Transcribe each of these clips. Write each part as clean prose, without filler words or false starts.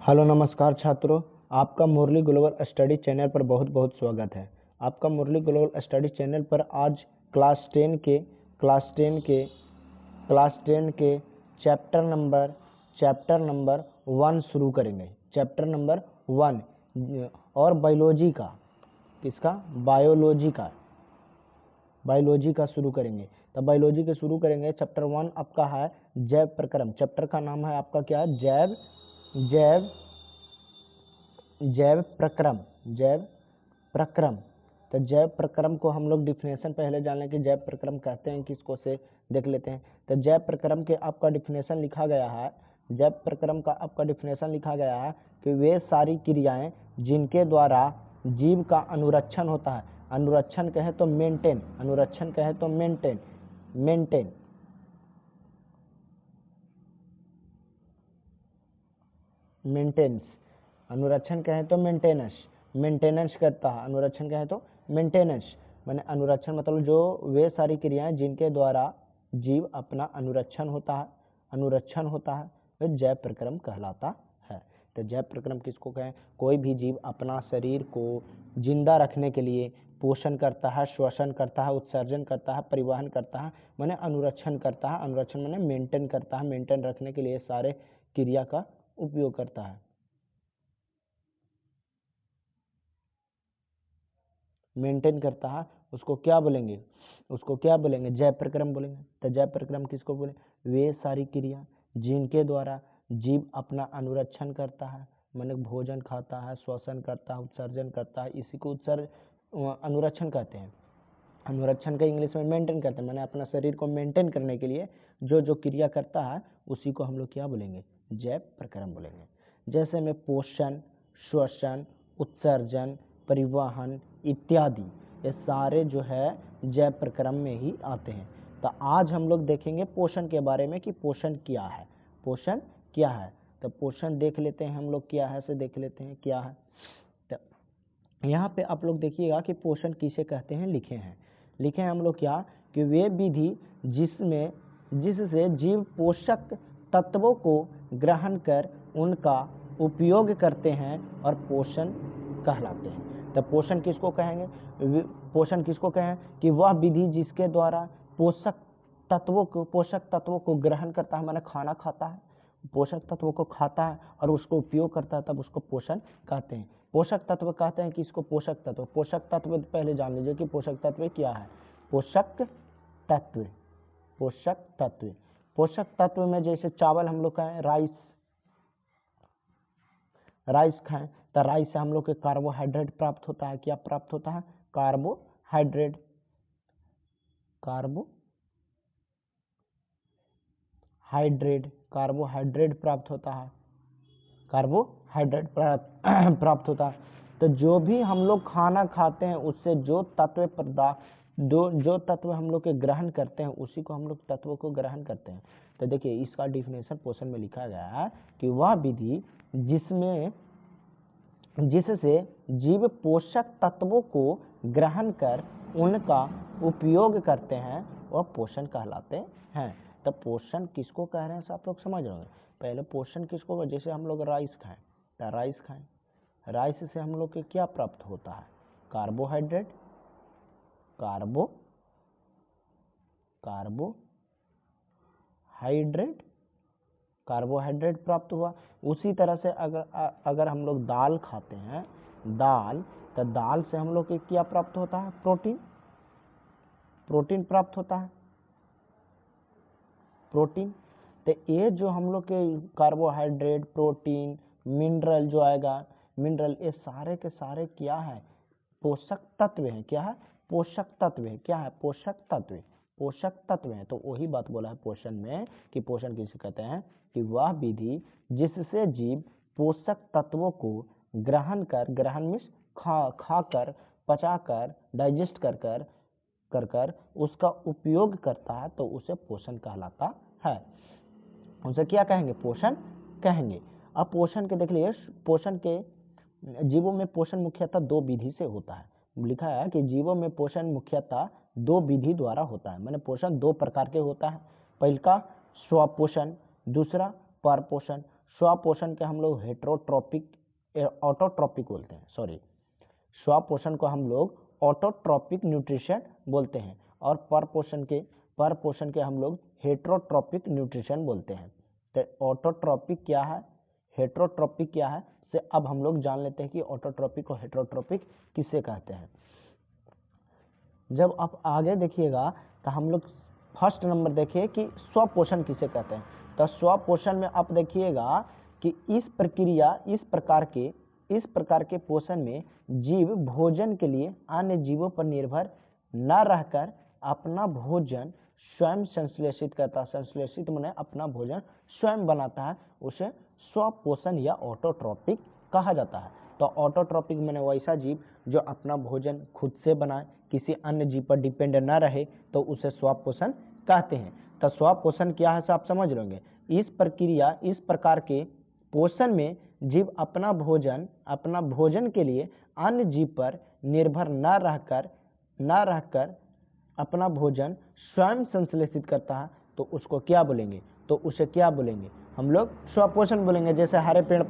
Hello नमस्कार छात्रों, आपका मुरली ग्लोबल स्टडी चैनल पर बहुत बहुत स्वागत है। आपका मुरली ग्लोबल स्टडी चैनल पर आज क्लास 10 के चैप्टर नंबर 1 शुरू करेंगे। चैप्टर नंबर 1 और बायोलॉजी का, किसका? बायोलॉजी का शुरू करेंगे। तब बायोलॉजी के शुरू करेंगे। चैप्टर 1 आपका है जैव प्रक्रम। चैप्टर का नाम है आपका क्या है? जैव प्रक्रम। तो जैव प्रक्रम को हम लोग डिफिनेशन पहले जान लें कि जैव प्रक्रम कहते हैं किसको, से देख लेते हैं। तो जैव प्रक्रम के आपका डिफिनेशन लिखा गया है। जैव प्रक्रम का आपका डिफिनेशन लिखा गया है कि वे सारी क्रियाएं जिनके द्वारा जीव का अनुरक्षण होता है। अनुरक्षण कहे तो मेंटेन, मेंटेनेंस, अनुरक्षण कहें तो मेंटेनेंस करता है। अनुरक्षण कहें तो मेंटेनेंस, माने अनुरक्षण मतलब जो वे सारी क्रियाएं जिनके द्वारा जीव अपना अनुरक्षण होता है वह जैव प्रक्रम कहलाता है। तो जैव प्रक्रम किसको कहें? कोई भी जीव अपना शरीर को जिंदा रखने के लिए पोषण करता है, श्वसन करता है, उत्सर्जन करता है, परिवहन करता है, माने अनुरक्षण करता है। अनुरक्षण माने मेंटेन करता है, मेंटेन रखने के लिए सारे क्रिया का उपयोग करता है। मेंटेन करता है, उसको क्या बोलेंगे? जैव प्रक्रम बोलेंगे। तो जैव प्रक्रम किसको बोले? वे सारी क्रिया जिनके द्वारा जीव अपना अनुरक्षण करता है, माने भोजन खाता है, श्वसन करता है, उत्सर्जन करता है, इसी को अनुरक्षण कहते हैं। अनुरक्षण का इंग्लिश में मेंटेन करते हैं, माने अपना शरीर को मेंटेन करने के लिए जो जो क्रिया करता है उसी को हम लोग क्या बोलेंगे? जैव प्रक्रम बोलेंगे। जैसे में पोषण, श्वसन, उत्सर्जन, परिवहन इत्यादि, ये सारे जो है जैव प्रक्रम में ही आते हैं। तो आज हम लोग देखेंगे पोषण के बारे में कि पोषण क्या है। तो पोषण देख लेते हैं हम लोग क्या है, से देख लेते हैं क्या है। तो यहाँ पे आप लोग देखिएगा कि पोषण किसे कहते हैं, लिखे हैं हम लोग क्या, कि वे विधि जिससे जीव पोषक तत्वों को ग्रहण कर उनका उपयोग करते हैं और पोषण कहलाते हैं। तो पोषण किसको कहेंगे? कि वह विधि जिसके द्वारा पोषक तत्वों को ग्रहण करता है, माने खाना खाता है, पोषक तत्वों को खाता है और उसको उपयोग करता है, तब उसको पोषण कहते हैं। पोषक तत्व कहते हैं कि इसको पोषक तत्व पहले जान लीजिए कि पोषक तत्व क्या है। पोषक तत्व में जैसे चावल हम लोग खाएं, राइस खाएं, तो राइस से हम लोग के कार्बोहाइड्रेट प्राप्त होता है। क्या प्राप्त होता है? कार्बोहाइड्रेट प्राप्त होता है। तो जो भी हम लोग खाना खाते हैं उससे जो तत्व हम लोग के ग्रहण करते हैं उसी को हम लोग तत्वों को ग्रहण करते हैं। तो देखिए इसका डिफिनेशन पोषण में लिखा गया है कि वह विधि जिससे जीव पोषक तत्वों को ग्रहण कर उनका उपयोग करते हैं वह पोषण कहलाते हैं। तो पोषण किसको कह रहे हैं आप लोग समझ रहे हैं। पहले पोषण किसको, जैसे हम लोग राइस खाएं, राइस से हम लोग के क्या प्राप्त होता है? कार्बोहाइड्रेट प्राप्त हुआ। उसी तरह से अगर हम लोग दाल खाते हैं, तो दाल से हम लोग के क्या प्राप्त होता है? प्रोटीन प्राप्त होता है। तो ये जो हम लोग के कार्बोहाइड्रेट, प्रोटीन, मिनरल जो आएगा, ये सारे के सारे क्या है? पोषक तत्व है। क्या है? पोषक तत्व है। तो वही बात बोला है पोषण में कि पोषण किसे कहते हैं? कि वह विधि जिससे जीव पोषक तत्वों को ग्रहण मीन्स खाकर, पचाकर, डाइजेस्ट कर उसका उपयोग करता है, तो उसे पोषण कहलाता है। उसे क्या कहेंगे? पोषण कहेंगे। अब पोषण के देख लीजिए, जीवों में पोषण मुख्यतः 2 विधि से होता है। लिखा है कि जीवों में पोषण मुख्यतः 2 विधि द्वारा होता है, माने पोषण 2 प्रकार के होता है। पहला स्वपोषण, दूसरा परपोषण। स्वपोषण के हम लोग हेटरोट्रॉपिक ऑटोट्रॉपिक बोलते हैं, सॉरी, स्वपोषण को हम लोग ऑटोट्रॉपिक न्यूट्रिशन बोलते हैं और परपोषण के हम लोग हेटरोट्रॉपिक न्यूट्रिशन बोलते हैं। तो ऑटोट्रॉपिक क्या है, हेटरोट्रॉपिक क्या है, से अब हम लोग जान लेते हैं कि ऑटोट्रॉपिक और हेटरोट्रॉपिक किसे कहते हैं। जब आप आगे देखिएगा तो हम लोग फर्स्ट नंबर देखिए कि स्वपोषण किसे कहते हैं। तो स्वपोषण में आप देखिएगा कि इस प्रकार के पोषण में जीव भोजन के लिए अन्य जीवों पर निर्भर न रहकर अपना भोजन स्वयं संश्लेषित करता है। संश्लेषित माने अपना भोजन स्वयं बनाता है, उसे स्वपोषण या ऑटोट्रॉपिक कहा जाता है। तो ऑटोट्रॉपिक माने वैसा जीव जो अपना भोजन खुद से बनाए, किसी अन्य जीव पर डिपेंड न रहे, तो उसे स्वपोषण कहते हैं। तो स्वपोषण क्या है आप समझ लेंगे। इस प्रकार के पोषण में जीव अपना भोजन के लिए अन्य जीव पर निर्भर न रहकर अपना भोजन स्वयं संश्लेषित करता है, तो उसको क्या बोलेंगे, तो उसे क्या बोलेंगे, हम लोग स्वपोषण बोलेंगे। जैसे हरे पेड़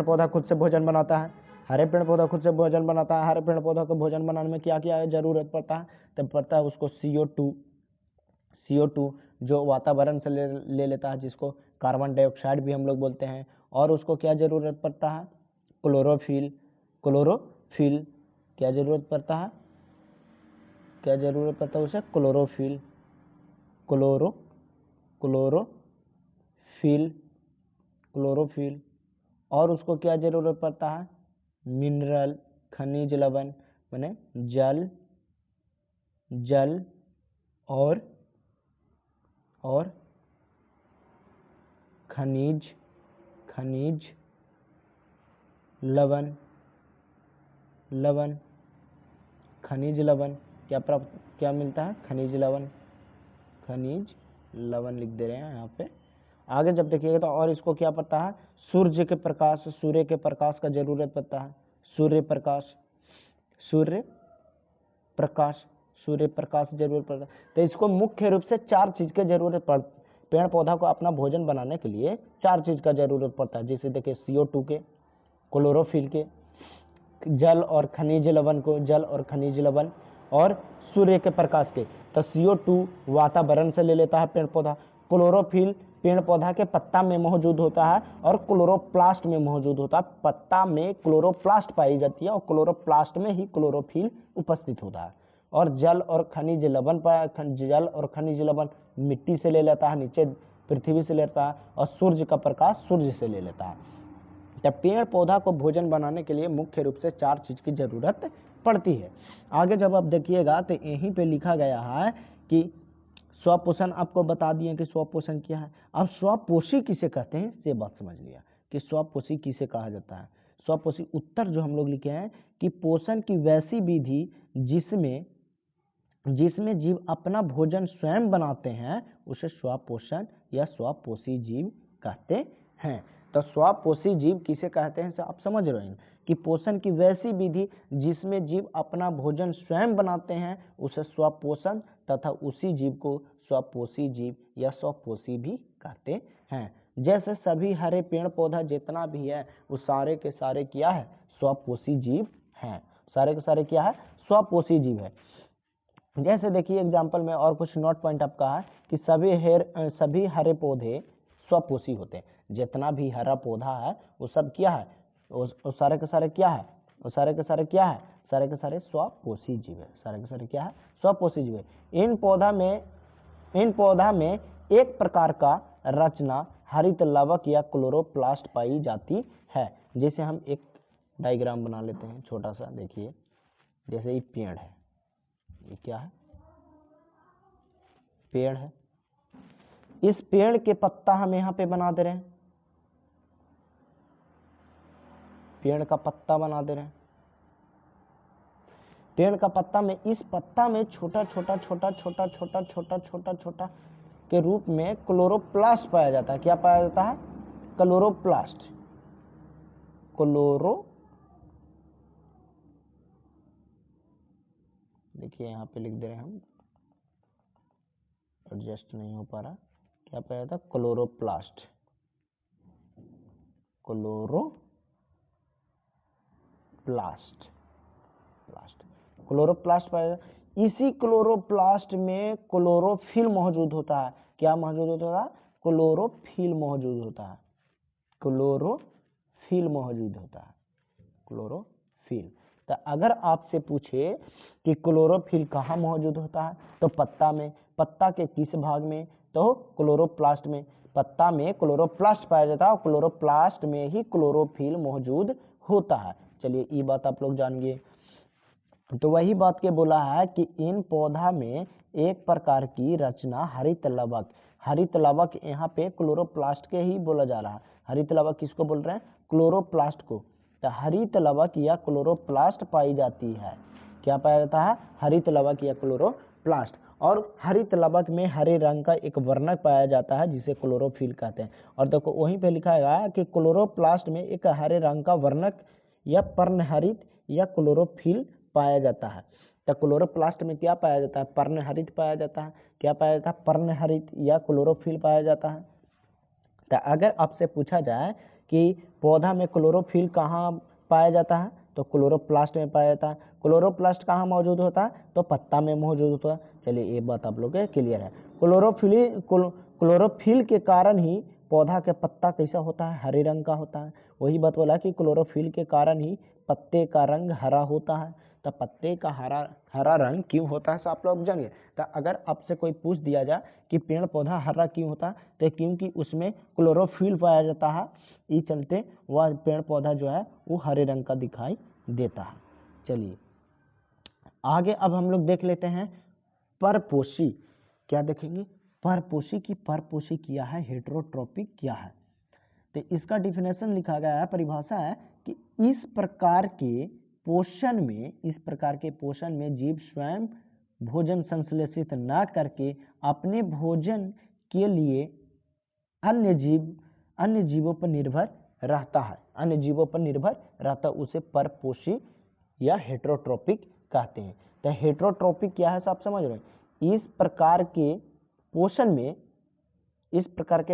पौधा खुद से भोजन बनाता है, हरे पेड़ पौधा को भोजन बनाने में क्या क्या जरूरत पड़ता है, तब पड़ता है उसको CO2 जो वातावरण से ले लेता है, जिसको कार्बन डाइऑक्साइड भी हम लोग बोलते हैं। और उसको क्या जरूरत पड़ता है, क्लोरोफिल क्या जरूरत पड़ता है, उसे क्लोरोफिल। और उसको क्या जरूरत पड़ता है, मिनरल, खनिज लवण माने जल और खनिज लवण क्या मिलता है, खनिज लवण लिख दे रहे हैं यहाँ पे। आगे जब देखिएगा तो और इसको क्या पता है, सूर्य के प्रकाश का जरूरत पड़ता है, सूर्य प्रकाश जरूरत पड़ता है। तो इसको मुख्य रूप से 4 चीज की जरूरत पड़ती, पेड़ पौधा को अपना भोजन बनाने के लिए 4 चीज का जरूरत पड़ता है। जैसे देखिए CO2 के, क्लोरोफिल के, जल और खनिज लवण और सूर्य के प्रकाश के। तो CO2 वातावरण से ले लेता है पेड़ पौधा, क्लोरोफिल पेड़ पौधा के पत्ता में मौजूद होता है और क्लोरोप्लास्ट में मौजूद होता है। पत्ता में क्लोरोप्लास्ट पाई जाती है और क्लोरोप्लास्ट में ही क्लोरोफिल उपस्थित होता है। और जल और खनिज लवण मिट्टी से ले लेता है, नीचे पृथ्वी से लेता है, और सूर्य का प्रकाश सूर्य से ले लेता है। तब पेड़ पौधा को भोजन बनाने के लिए मुख्य रूप से 4 चीज की जरूरत पड़ती है। आगे जब आप देखिएगा तो यहीं पे लिखा गया है कि स्वपोषण, आपको बता दिए कि स्वपोषण क्या है। अब स्वपोषी किसे कहते हैं ये बात समझ लिया कि स्वपोषी किसे कहा जाता है। स्वपोषी उत्तर जो हम लोग लिखे हैं कि पोषण की वैसी विधि जिसमें जीव अपना भोजन स्वयं बनाते हैं, उसे स्वपोषण या स्वपोषी जीव कहते हैं। तो स्वपोषी जीव किसे कहते हैं आप समझ रहे हैं कि पोषण की वैसी विधि जिसमें जीव अपना भोजन स्वयं बनाते हैं, उसे स्वपोषण तथा उसी जीव को स्वपोषी जीव या स्वपोषी भी कहते हैं। जैसे सभी हरे पेड़ पौधा जितना भी है वो सारे के सारे क्या है, स्वपोषी जीव हैं। सारे के सारे क्या है, स्वपोषी जीव है। जैसे देखिए एग्जाम्पल में और कुछ नोट पॉइंट आपका है कि सभी हरे पौधे स्वपोषी होते हैं। जितना भी हरा पौधा है वो सब क्या है, वो सारे के सारे क्या है, वो सारे के सारे क्या है, सारे के सारे स्वपोषी जीव है। सारे के सारे क्या है, स्वपोषी जीव है। इन पौधा में एक प्रकार का रचना हरित लवक या क्लोरोप्लास्ट पाई जाती है। जैसे हम एक डायग्राम बना लेते हैं छोटा सा, देखिए जैसे ये पेड़ है, ये क्या है, पेड़ है। इस पेड़ के पत्ता हम यहाँ पे बना दे रहे हैं, पेड़ का पत्ता बना दे रहे हैं। पेड़ का पत्ता में, इस पत्ता में छोटा छोटा के रूप में क्लोरोप्लास्ट पाया जाता है। क्या पाया जाता है, क्लोरोप्लास्ट। देखिए यहाँ पे लिख दे रहे हैं हम, एडजस्ट नहीं हो पा रहा, क्या पाया जाता है, क्लोरोप्लास्ट। क्लोरोप्लास्ट। क्लोरोप्लास्ट पाया जाता है। इसी क्लोरोप्लास्ट में क्लोरोफिल मौजूद होता है। क्या मौजूद होता है? क्लोरोफिल मौजूद होता है। क्लोरोफिल मौजूद होता है। क्लोरोफिल। तो अगर आपसे पूछे कि क्लोरोफिल कहाँ मौजूद होता है, तो पत्ता में। पत्ता के किस भाग में? तो क्लोरोप्लास्ट में। पत्ता में क्लोरोप्लास्ट पाया जाता है और क्लोरोप्लास्ट में ही क्लोरोफिल मौजूद होता है। चलिए ये बात आप लोग जान गए। तो वही बात के बोला है कि इन पौधा में एक प्रकार की रचना हरित लवक। हरित लवक यहाँ पे क्लोरोप्लास्ट के ही बोला जा रहा है। हरित लवक किसको बोल रहे हैं? क्लोरोप्लास्ट को। तो हरित लवक या क्लोरोप्लास्ट पाई जाती है। क्या पाया जाता है? हरित लवक या क्लोरोप्लास्ट। और हरित लवक में हरे रंग का एक वर्णक पाया जाता है जिसे क्लोरोफिल कहते हैं। और देखो वहीं पे लिखा है कि क्लोरोप्लास्ट में एक हरे रंग का वर्णक या पर्णहरित या क्लोरोफिल पाया जाता है। तो क्लोरोप्लास्ट में क्या पाया जाता है? पर्णहरित पाया जाता है। क्या पाया जाता है? पर्णहरित या क्लोरोफिल पाया जाता है। तो अगर आपसे पूछा जाए कि पौधा में क्लोरोफिल कहाँ पाया जाता है, तो क्लोरोप्लास्ट में पाया जाता है। क्लोरोप्लास्ट कहाँ मौजूद होता है? तो पत्ता में मौजूद होता है। चलिए ये बात आप लोग के क्लियर है। क्लोरोफिल के कारण ही पौधा के पत्ता कैसा होता है? हरे रंग का होता है। वही बात बोला कि क्लोरोफिल के कारण ही पत्ते का रंग हरा होता है। तो पत्ते का हरा रंग क्यों होता है, आप लोग जानिए। तो अगर आपसे कोई पूछ दिया जाए कि पेड़ पौधा हरा क्यों होता है, तो क्योंकि उसमें क्लोरोफिल पाया जाता है, इस चलते वह पेड़ पौधा जो है वो हरे रंग का दिखाई देता है। चलिए आगे अब हम लोग देख लेते हैं परपोषी। क्या देखेंगे? परपोषी की परपोषी क्या है, हेटेरोट्रोपिक क्या है। तो इसका डिफिनेशन लिखा गया है, परिभाषा है कि इस प्रकार के पोषण में जीव स्वयं भोजन संश्लेषित न करके अपने भोजन के लिए अन्य जीवों पर निर्भर रहता है। अन्य जीवों पर निर्भर रहता है, उसे परपोषी या हेटेरोट्रोपिक कहते हैं। तो हेटेरोट्रोपिक क्या है, आप समझ रहे हैं? इस प्रकार के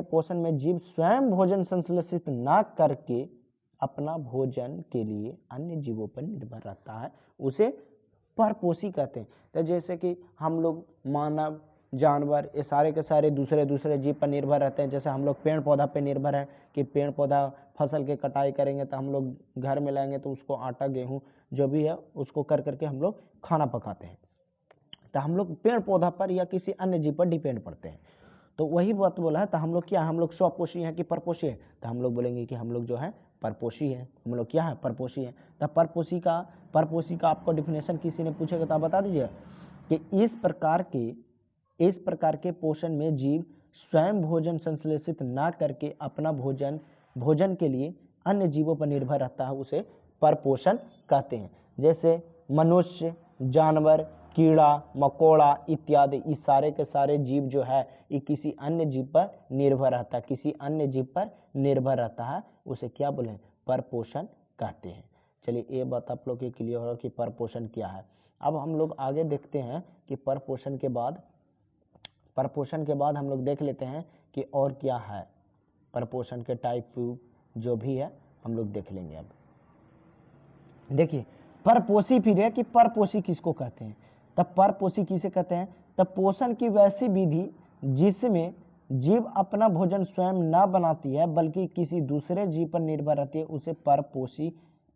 पोषण में जीव स्वयं भोजन संश्लेषित न करके अपना भोजन के लिए अन्य जीवों पर निर्भर रहता है, उसे परपोषी कहते हैं। तो जैसे कि हम लोग मानव, जानवर, ये सारे के सारे दूसरे जीव पर निर्भर रहते हैं। जैसे हम लोग पेड़ पौधा पे निर्भर है कि पेड़ पौधा फसल के कटाई करेंगे तो हम लोग घर में लाएंगे, तो उसको आटा गेहूँ जो भी है उसको कर करके हम लोग खाना पकाते हैं। तो हम लोग पेड़ पौधा पर या किसी अन्य जीव पर डिपेंड पड़ते हैं। तो वही बात बोला है। तो हम लोग क्या, हम लोग स्वपोषी हैं कि परपोषी है? तो हम लोग बोलेंगे कि हम लोग जो है परपोषी है। हम लोग क्या है? परपोषी है। तो परपोषी का आपको डिफिनेशन किसी ने पूछेगा तो आप बता दीजिए कि इस प्रकार के पोषण में जीव स्वयं भोजन संश्लेषित ना करके अपना भोजन के लिए अन्य जीवों पर निर्भर रहता है, उसे परपोषण कहते हैं। जैसे मनुष्य, जानवर, कीड़ा मकोड़ा इत्यादि, इस सारे के सारे जीव जो है ये किसी अन्य जीव पर निर्भर रहता है, उसे क्या बोले? परपोषण कहते हैं। चलिए ये बात आप लोग के क्लियर होगा कि परपोषण क्या है। अब हम लोग आगे देखते हैं कि परपोषण के बाद हम लोग देख लेते हैं कि और क्या है। परपोषण के टाइप जो भी है हम लोग देख लेंगे। अब देखिए परपोषी फिर है कि परपोषी किसको कहते हैं। तब परपोषी किसे कहते हैं? तब पोषण की वैसी विधि जिसमें जीव अपना भोजन स्वयं न बनाती है बल्कि किसी दूसरे जीव पर निर्भर रहती है, उसे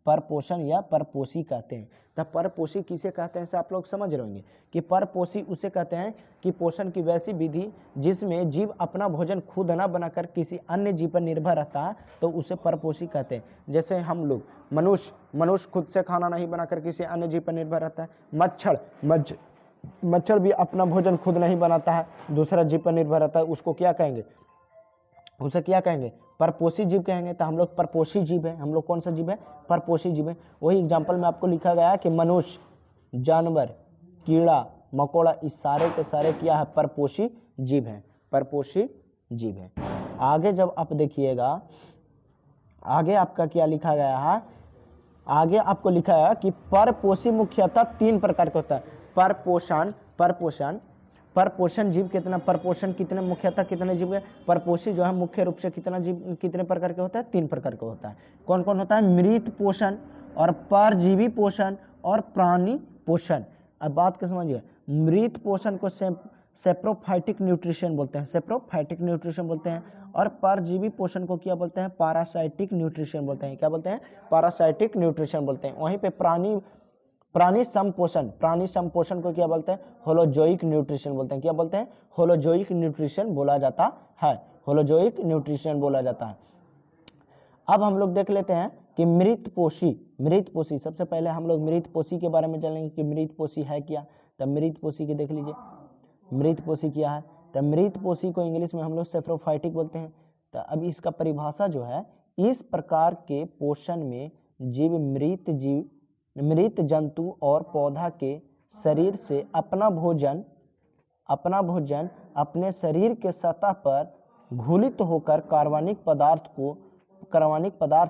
परपोषण या परपोषी कहते हैं। तब परपोषी किसे कहते हैं, आप लोग समझ रहे होंगे कि परपोषी उसे कहते हैं कि पोषण की वैसी विधि जिसमें जीव अपना भोजन खुद न बनाकर किसी अन्य जीव पर निर्भर रहता है, तो उसे परपोषी कहते हैं। जैसे हम लोग मनुष्य खुद से खाना नहीं बनाकर किसी अन्य जीव पर निर्भर रहता है। मच्छर भी अपना भोजन खुद नहीं बनाता है, दूसरा जीव पर निर्भर रहता है, उसको क्या कहेंगे? उसे क्या कहेंगे? परपोषी जीव कहेंगे। तो हम लोग परपोषी जीव है। हम लोग कौन सा जीव है? परपोषी जीव है। वही एग्जाम्पल में आपको लिखा गया है कि मनुष्य, जानवर, कीड़ा मकोड़ा इस सारे के सारे क्या है? परपोषी जीव है। परपोषी जीव है। आगे जब आप देखिएगा, आगे आपका क्या लिखा गया है? आगे आपको लिखा है कि परपोषी मुख्यतः 3 प्रकार का होता है। परपोषण जीव कितना, परपोषण कितने मुख्यतः कितने जीव है, परपोषी जो है मुख्य रूप से कितना जीव, कितने प्रकार के होता है, 3 प्रकार का होता है। कौन कौन होता है, मृत पोषण और परजीवी पोषण और प्राणी पोषण। अब बात को समझिए, मृत पोषण को सेप्रोफाइटिक न्यूट्रिशन बोलते हैं, सेप्रोफाइटिक न्यूट्रिशन बोलते हैं, और परजीवी पोषण को क्या बोलते हैं, पैरासाइटिक न्यूट्रिशन बोलते हैं। क्या बोलते हैं, पैरासाइटिक न्यूट्रिशन बोलते हैं। वहीं पे प्राणी संपोषण, प्राणी संपोषण को क्या बोलते हैं, होलोजोइक न्यूट्रिशन बोलते हैं। क्या बोलते हैं, होलोजोइक न्यूट्रिशन बोला जाता है, होलोजोइक न्यूट्रिशन बोला जाता है। अब हम लोग देख लेते हैं कि मृतपोषी, सबसे पहले हम लोग मृतपोषी के बारे में जानेंगे कि मृतपोषी है क्या। तब मृतपोषी की देख लीजिए, मृतपोषी क्या है। तो मृतपोषी को इंग्लिश में हम लोग सेप्रोफाइटिक बोलते हैं। तो अब इसका परिभाषा जो है, इस प्रकार के पोषण में मृत जंतु और पौधा के शरीर से अपना भोजन अपने शरीर के सतह पर घुलित होकर कार्बनिक पदार्थ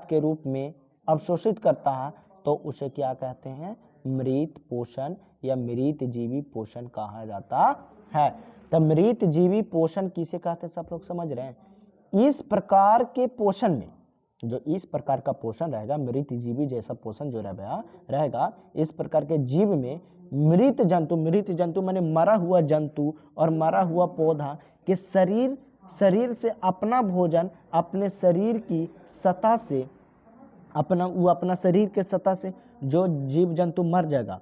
के रूप में अवशोषित करता है, तो उसे क्या कहते हैं, मृत पोषण या मृत जीवी पोषण कहा जाता है। तो मृत जीवी पोषण किसे कहते हैं, सब लोग समझ रहे हैं। इस प्रकार के पोषण में, जो इस प्रकार का पोषण रहेगा, मृत जीवी जैसा पोषण जो रहेगा, इस प्रकार के जीव में मृत जंतु माने मरा हुआ जंतु और मरा हुआ पौधा के शरीर से अपना भोजन अपने शरीर की सतह से अपना शरीर के सतह से, जो जीव जंतु मर जाएगा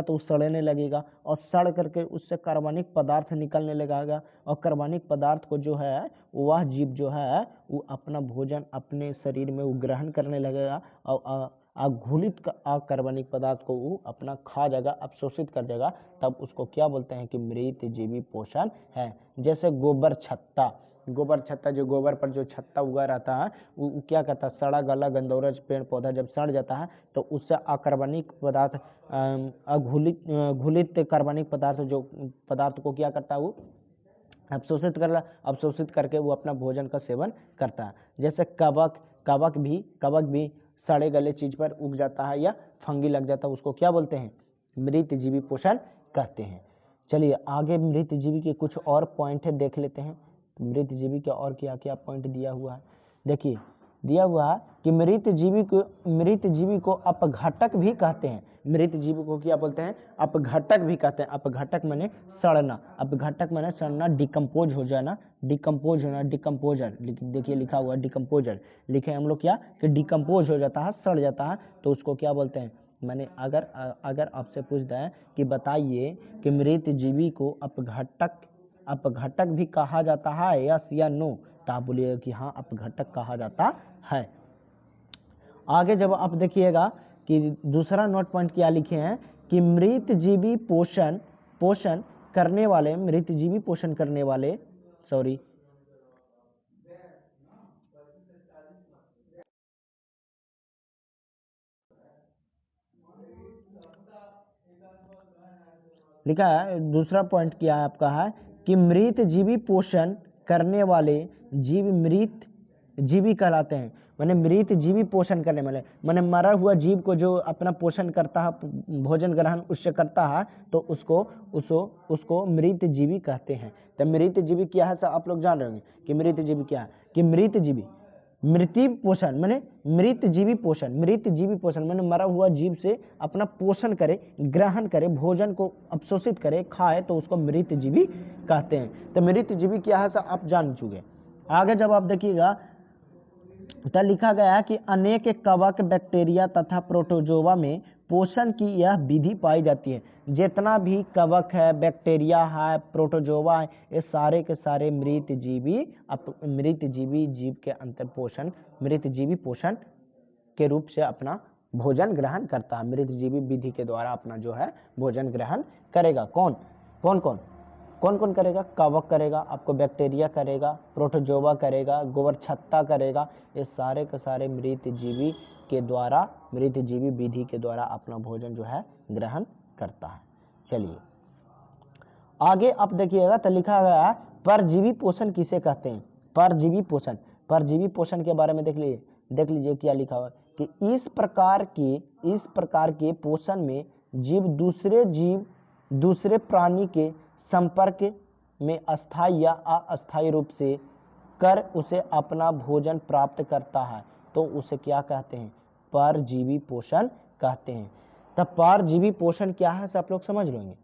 तो सड़ने लगेगा, और सड़ करके उससे कार्बनिक पदार्थ निकलने लगेगा, और कार्बनिक पदार्थ को जो है वह जीव जो है वो अपना भोजन अपने शरीर में वो ग्रहण करने लगेगा, और घुलित कार्बनिक पदार्थ को वो अपना खा जाएगा, अवशोषित कर जाएगा। तब उसको क्या बोलते हैं कि मृत जीवी पोषण है। जैसे गोबर छत्ता, जो गोबर पर जो छत्ता उगा रहता है, वो क्या कहता है, सड़ा गला गंदौरज पेड़ पौधा जब सड़ जाता है तो उससे अकार्बनिक पदार्थ, घुलित कार्बनिक पदार्थ को क्या करता है, वो अवशोषित करके वो अपना भोजन का सेवन करता है। जैसे कवक भी सड़े गले चीज पर उग जाता है या फंगी लग जाता है, उसको क्या बोलते हैं, मृत जीवी पोषण कहते हैं। चलिए आगे मृत जीवी के कुछ और पॉइंट है, देख लेते हैं। मृत जीवी के और क्या क्या पॉइंट दिया हुआ है, देखिए दिया हुआ है कि मृत जीवी को अपघटक भी कहते हैं। मृत जीवी को क्या बोलते हैं, अपघटक भी कहते हैं। अपघटक माने सड़ना, डिकम्पोज हो जाना, डिकम्पोजर, देखिए लिखा हुआ डिकम्पोजर, लिखे हम लोग क्या कि डिकम्पोज हो जाता है, सड़ जाता है, तो उसको क्या बोलते हैं। मैंने अगर आपसे पूछ दें कि बताइए कि मृत जीवी को अपघटक भी कहा जाता है, यस या नो, तो आप बोलिएगा कि हाँ अपघटक कहा जाता है। आगे जब आप देखिएगा कि दूसरा नोट पॉइंट क्या लिखे हैं कि मृत जीवी पोषण करने वाले लिखा है, दूसरा पॉइंट क्या है आपका है कि मृत जीवी पोषण करने वाले जीव मृत जीवी कहलाते हैं। माने मृत जीवी पोषण करने वाले माने मरा हुआ जीव को जो अपना पोषण करता है, भोजन ग्रहण उससे करता है, तो उसको मृत जीवी कहते हैं। तो मृत जीवी क्या है, आप लोग जान रहे होंगे कि मृत जीवी क्या है, कि मृत जीवी पोषण माने मृत जीवी पोषण माने मरा हुआ जीव से अपना पोषण करे, ग्रहण करे, भोजन को अवशोषित करे, खाए, तो उसको मृत जीवी कहते हैं। तो मृत जीवी क्या है आप जान चुके। आगे जब आप देखिएगा तो लिखा गया है कि अनेक कवक, बैक्टीरिया तथा प्रोटोजोआ में पोषण की यह विधि पाई जाती है। जितना भी कवक है, बैक्टीरिया है, प्रोटोजोआ है, ये सारे के सारे मृत जीवी जीव के अंतर पोषण, मृत जीवी पोषण के रूप से अपना भोजन ग्रहण करता है। मृत जीवी विधि के द्वारा अपना जो है भोजन ग्रहण करेगा। कौन करेगा, कवक करेगा, आपको बैक्टीरिया करेगा, प्रोटोजोआ करेगा, गोबर छत्ता करेगा, ये सारे के सारे मृत जीवी विधि के द्वारा अपना भोजन जो है ग्रहण करता है। चलिए आगे आप देखिएगा तो लिखा गया है परजीवी पोषण किसे कहते हैं। परजीवी पोषण के बारे में देख लीजिए क्या लिखा हुआ है कि इस प्रकार के पोषण में जीव दूसरे प्राणी के संपर्क में अस्थायी या अस्थायी रूप से कर उसे अपना भोजन प्राप्त करता है तो उसे क्या कहते हैं? परजीवी पोषण कहते हैं। तब परजीवी पोषण क्या है आप लोग समझ लेंगे।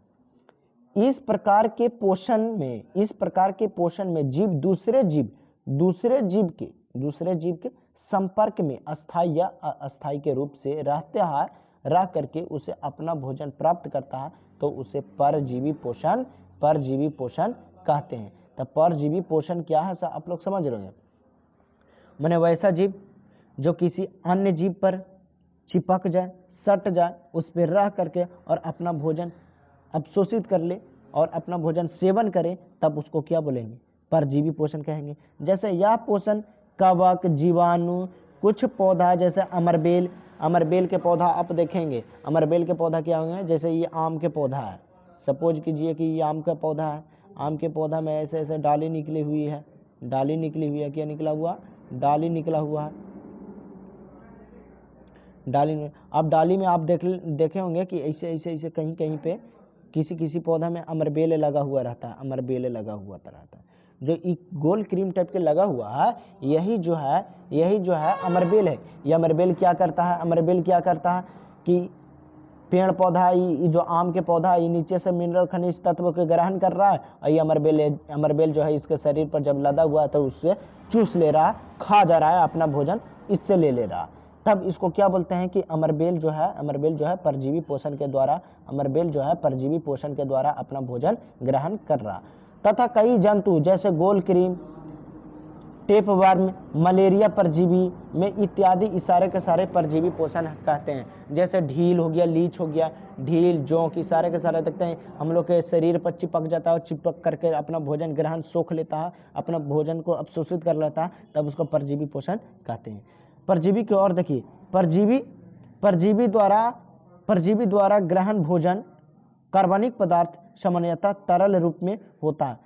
इस प्रकार के पोषण में जीव दूसरे जीव के संपर्क में अस्थायी या अस्थायी के रूप से रह करके उसे अपना भोजन प्राप्त करता है तो उसे परजीवी पोषण कहते हैं। तब परजीवी पोषण क्या है आप लोग समझ रहे हैं। माने वैसा जीव जो किसी अन्य जीव पर चिपक जाए, सट जाए, उस पर रह करके और अपना भोजन अवशोषित कर ले और अपना भोजन सेवन करे, तब उसको क्या बोलेंगे? परजीवी पोषण कहेंगे। जैसे यह पोषण कवक, जीवाणु, कुछ पौधा जैसे अमरबेल के पौधा आप देखेंगे, अमरबेल के पौधा क्या होंगे? जैसे ये आम के पौधा है, सपोज कीजिए कि ये आम का पौधा है, आम के पौधा में ऐसे ऐसे डाली निकली हुई है, क्या निकला हुआ? डाली निकला हुआ है। डाली में अब डाली में आप देखे होंगे कि ऐसे कहीं पे किसी पौधा में अमरबेल लगा हुआ रहता है, रहता है। जो एक गोल क्रीम टाइप के लगा हुआ है, यही जो है अमरबेल है। ये अमरबेल क्या करता है कि पेड़ पौधा, ये जो आम के पौधा है, ये नीचे से मिनरल खनिज तत्व को ग्रहण कर रहा है और ये अमरबेल जो है इसके शरीर पर जब लदा हुआ है तो उससे चूस ले रहा है, खा जा रहा है, अपना भोजन इससे ले रहा है। तब इसको क्या बोलते हैं कि अमरबेल जो है परजीवी पोषण के द्वारा अपना भोजन ग्रहण कर रहा। तथा कई जंतु जैसे गोल क्रीम, टेपवर्म, मलेरिया परजीवी में इत्यादि इशारे के सारे परजीवी पोषण कहते हैं। जैसे ढील हो गया, लीच हो गया, ढील, जोंक, इशारे के सारे देखते हैं हम लोग के शरीर पर चिपक जाता है, चिपक करके अपना भोजन ग्रहण सोख लेता है, अपना भोजन को अवशोषित कर लेता है, तब उसको परजीवी पोषण कहते हैं। परजीवी की ओर देखिए, परजीवी द्वारा ग्रहण भोजन कार्बनिक पदार्थ सामान्यतः तरल रूप में होता है।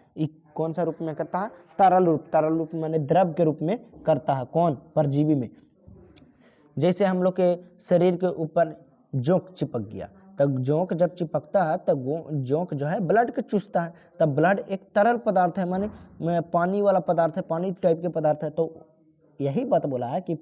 कौन सा रूप में करता है? तरल रूप माने द्रव के रूप में करता है। कौन? परजीवी में। जैसे हम लोग के शरीर के ऊपर जोंक चिपक गया, तब जोंक जब चिपकता है तब जोंक जो है ब्लड के चूसता है, तब ब्लड एक तरल पदार्थ है, माने पानी वाला पदार्थ है, पानी टाइप के पदार्थ है। तो यही बात बोला है कि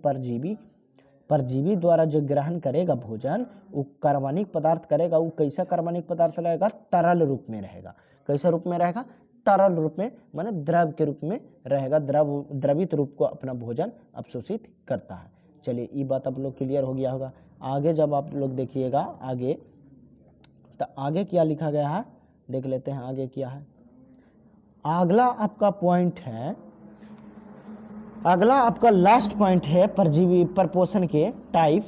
परजीवी द्वारा जो ग्रहण करेगा भोजन, वो कार्बनिक पदार्थ करेगा। वो कैसा कार्बनिक पदार्थ रहेगा? तरल रूप में रहेगा। कैसा रूप में रहेगा? तरल रूप में, माने द्रव के रूप में रहेगा। द्रवित रूप को अपना भोजन अवशोषित करता है। चलिए, ये बात आप लोग क्लियर हो गया होगा। आगे जब आप लोग देखिएगा आगे, तो आगे क्या लिखा गया है देख लेते हैं। आगे क्या है? अगला आपका पॉइंट है, अगला आपका लास्ट पॉइंट है परजीवी परपोषण के टाइप।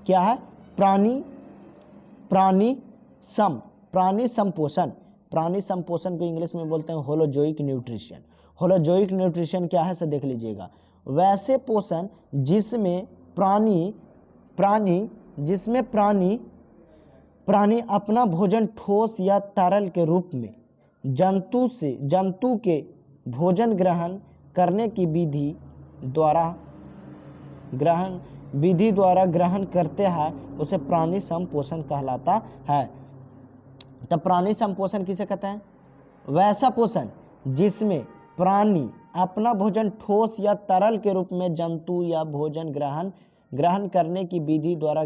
क्या है? प्राणी संपोषण। प्राणी संपोषण को इंग्लिश में बोलते हैं होलोजोइक न्यूट्रिशन। होलोजोइक न्यूट्रिशन क्या है देख लीजिएगा। वैसे पोषण जिसमें प्राणी अपना भोजन ठोस या तरल के रूप में जंतु के भोजन ग्रहण करने की विधि द्वारा ग्रहण करते हैं, उसे प्राणी संपोषण कहलाता है। तब प्राणी संपोषण किसे कहते हैं? वैसा पोषण जिसमें प्राणी अपना भोजन ठोस या तरल के रूप में जंतु या भोजन ग्रहण करने की विधि द्वारा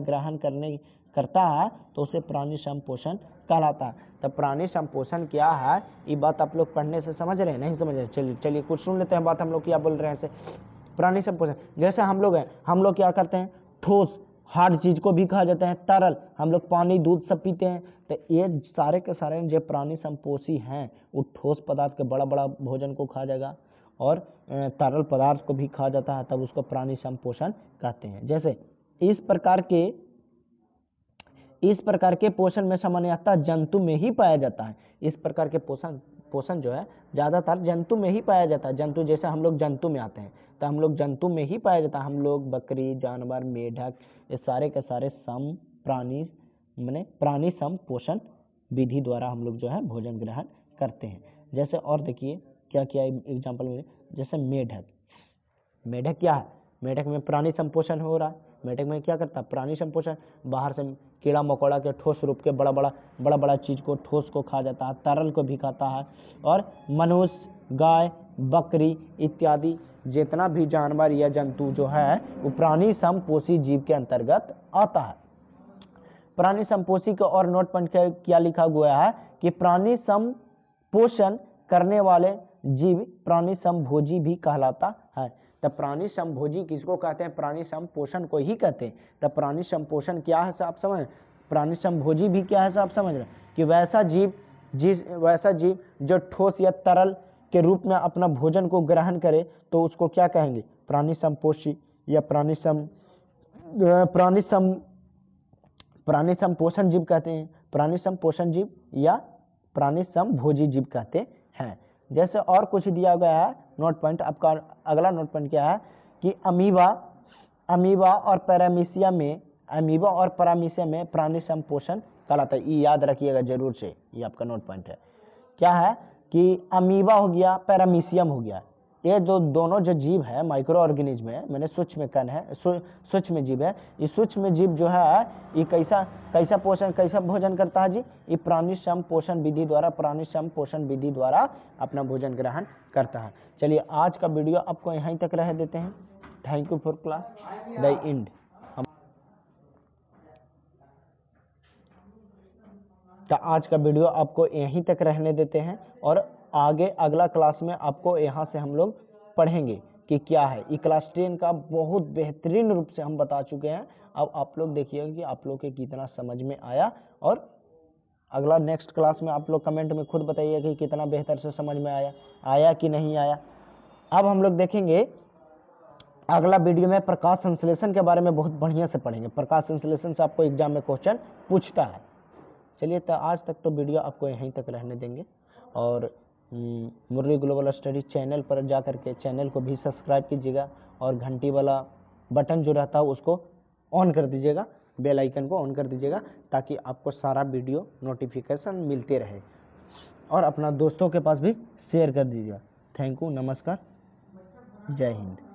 करता है, तो उसे प्राणी संपोषण कहलाता है। तब प्राणी संपोषण क्या है, ये बात आप लोग पढ़ने से समझ रहे हैं? नहीं समझ रहे? चलिए कुछ सुन लेते हैं बात, हम लोग क्या बोल रहे हैं। प्राणी संपोषण जैसे हम लोग हैं, हम लोग क्या करते हैं? ठोस हार्ड चीज को भी खा जाते हैं, तरल हम लोग पानी दूध सब पीते हैं। तो ये सारे के सारे जो प्राणी संपोषी हैं, वो ठोस पदार्थ के बड़ा बड़ा भोजन को खा जाएगा और तरल पदार्थ को भी खा जाता है, तब उसको प्राणी संपोषण कहते हैं। जैसे इस प्रकार के पोषण में सामान्यतः जंतु में ही पाया जाता है। इस प्रकार के पोषण जो है ज्यादातर जंतु में ही पाया जाता है। जंतु जैसे हम लोग जंतु में आते हैं, तो हम लोग जंतु में ही पाया जाता है। हम लोग बकरी, जानवर, मेढक, ये सारे के सारे प्राणी संपोषण विधि द्वारा हम लोग जो है भोजन ग्रहण करते हैं। जैसे और देखिए क्या क्या एग्जाम्पल में, जैसे मेढक क्या है? मेढक में प्राणी संपोषण हो रहा है। मेढक में क्या करता है? प्राणी संपोषण, बाहर से कीड़ा मकोड़ा के ठोस रूप के बड़ा बड़ा चीज को, ठोस को खा जाता है, तरल को भी खाता है। और मनुष्य, गाय, बकरी इत्यादि जितना भी जानवर या जंतु जो है वो प्राणी संपोषी जीव के अंतर्गत आता है। प्राणी संपोषी का और नोट पॉइंट क्या लिखा हुआ है कि प्राणी संपोषण करने वाले जीव प्राणी संभोजी भी कहलाता है। तब प्राणी संभोजी किसको कहते हैं? प्राणी संपोषण को ही कहते हैं। तब प्राणी संपोषण क्या है आप समझ, प्राणी संभोजी भी क्या है आप समझ रहे हैं कि वैसा जीव जो ठोस या तरल के रूप में अपना भोजन को ग्रहण करे तो उसको क्या कहेंगे? प्राणी संपोषी या प्राणी संपोषण जीव कहते हैं। प्राणी संपोषण जीव या प्राणी संभोजी जीव कहते हैं। जैसे और कुछ दिया गया है नोट पॉइंट। आपका अगला नोट पॉइंट क्या है कि अमीबा और पैरामीशिया में प्राणी संपोषण कहलाता है। ये याद रखिएगा जरूर से, ये आपका नोट पॉइंट है। क्या है कि अमीबा हो गया, पैरामीशियम हो गया, ये जो दोनों जो जीव है माइक्रो ऑर्गेनिज्म है, मैंने सूक्ष्म कण है, सूक्ष्म जीव है। ये सूक्ष्म जीव जो है ये कैसा भोजन करता है जी? ये प्राणी संपोषण विधि द्वारा अपना भोजन ग्रहण करता है। चलिए आज का वीडियो आपको यहीं तक रह देते हैं। Thank you for class the end. तो आज का वीडियो आपको यहीं तक रहने देते हैं और आगे अगला क्लास में आपको यहाँ से हम लोग पढ़ेंगे कि क्या है। ये क्लास 10 का बहुत बेहतरीन रूप से हम बता चुके हैं। अब आप लोग देखिएगा कि आप लोग के कितना समझ में आया, और अगला नेक्स्ट क्लास में आप लोग कमेंट में खुद बताइए कि कितना बेहतर से समझ में आया कि नहीं आया। अब हम लोग देखेंगे अगला वीडियो में प्रकाश संश्लेषण के बारे में बहुत बढ़िया से पढ़ेंगे। प्रकाश संश्लेषण से आपको एग्जाम में क्वेश्चन पूछता है। चलिए तो आज तक तो वीडियो आपको यहीं तक रहने देंगे, और मुरली ग्लोबल स्टडी चैनल पर जा करके चैनल को भी सब्सक्राइब कीजिएगा और घंटी वाला बटन जो रहता है उसको ऑन कर दीजिएगा, बेल आइकन को ऑन कर दीजिएगा, ताकि आपको सारा वीडियो नोटिफिकेशन मिलते रहे, और अपना दोस्तों के पास भी शेयर कर दीजिएगा। थैंक यू, नमस्कार, जय हिंद।